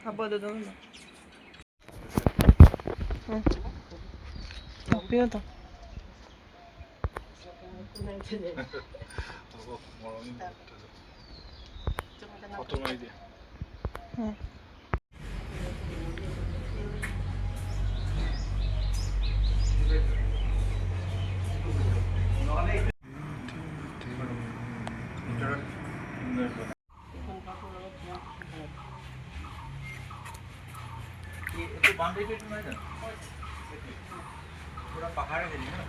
Apa tu tu? Pion tu. itu boundary itu mana? पूरा पहाड़ है ना?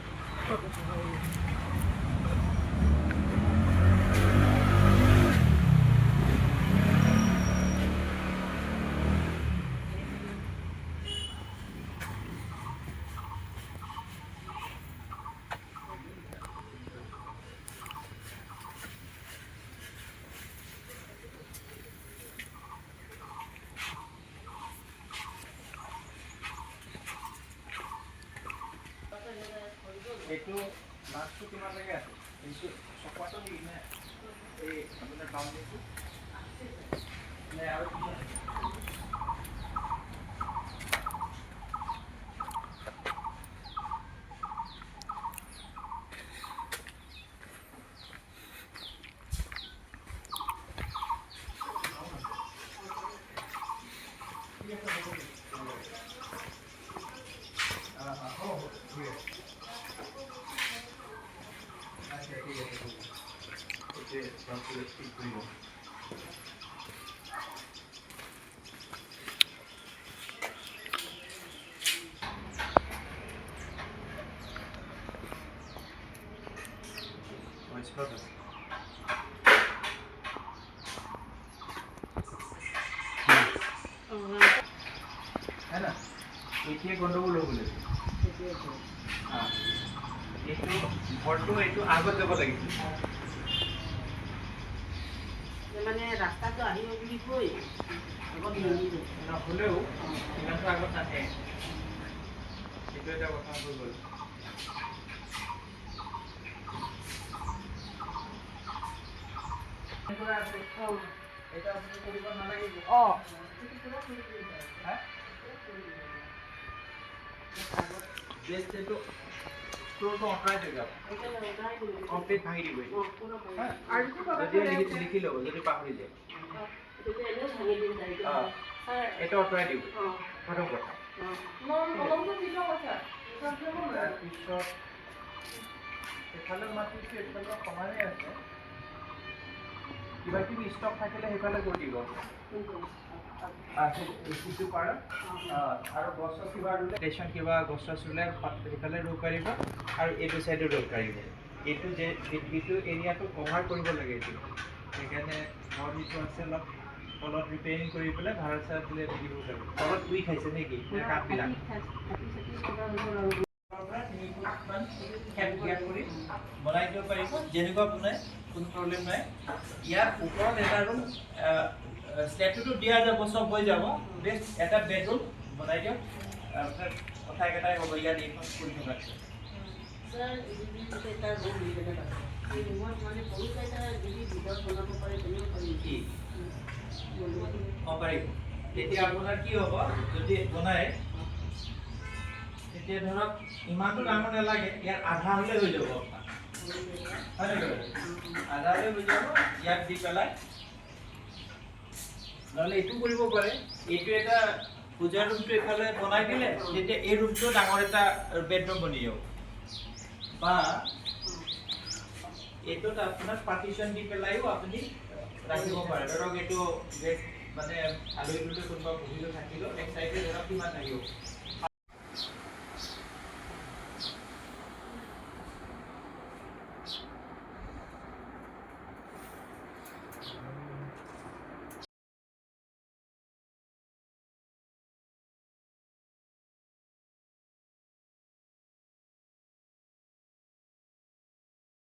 itu masuk ke mana ya? Itu sesuatu di mana? Apa namanya itu? Nah, harus है ना ये गंडगोल हो गले हाँ ये तो घरटो ये तो आगत যাব লাগিছিল মানে রাস্তাটো আহিব বুলি কই আগত নিদিলে নহলেও ইমানটো আগত নাহে সেইটো এটা কথা হৈ গ'ল এটা আপুনি কৰিব নালাগিব হ্যাঁ বেস্ট এটো পুরো অটরাই দেব কমপ্লিট ভাঙি দিব হ্যাঁ আর যদি লিখি লব যদি পাহরি যায় এটা অটরাই দিব প্রথম কথা পিছত এফালে মাতিছে এফালে সমানে আছে কিবা কিবি ষ্টক থাকিলে সেইফালে কৰি দিব আছে ইটো পাৰা আৰু গছ কিবা ৰুলে ষ্টেচন কিবা গছ ৰুলে সেইফালে ৰুব পাৰিব আৰু এইটো সাইডে ৰুব পাৰিব এইটো যে এইটো এৰিয়াটো কভাৰ কৰিব লাগে এইটো সেইকাৰণে ঘৰ যিটো আছে অলপ তলত ৰিপেয়াৰিং কৰি পেলাই ভাড়া চাৰা দিলে দিব লাগিব তলত দুই খাইছে নেকি কাঠবিলাক বনাই দিব পাৰিব যেনেকুৱা বনাই কোনো প্ৰব্লেম নাই ইয়াৰ ওপৰত এটা ৰুম স্লেটটো দিয়া যাব সব হৈ যাব বেষ্ট এটা বেডৰুম বনাই দিয়ক কথা এটাই হ'ব ইয়াত এইখন কৰি থকা স্যার এটা রুম দিতে পারে এই রুমত মানে বহুত এটা যদি ভিতর বনাব পারে তেনে পারি কি পাৰিব এতিয়া আপোনাৰ কি হ'ব যদি বনায় এতিয়া ধৰক ইমানটো ডাঙৰ নালাগে ইয়াৰ আধা হ'লে হৈ যাব হয় নেকি আধা হ'লে হৈ যাব ইয়াত দি পেলাই নহ'লে এইটো কৰিব পাৰে এইটো এটা পূজাৰ ৰুমটো এফালে বনাই দিলে তেতিয়া এই ৰুমটো ডাঙৰ এটা বেডৰুম বনি যাব বা এইটোত আপোনাৰ পাৰ্টিশ্যন দি পেলাইও আপুনি ৰাখিব পাৰে ধৰক এইটো মানে আলহী কোনোবা বহিলো থাকিলেও এক চাইডে ধৰক কিমান লাগিব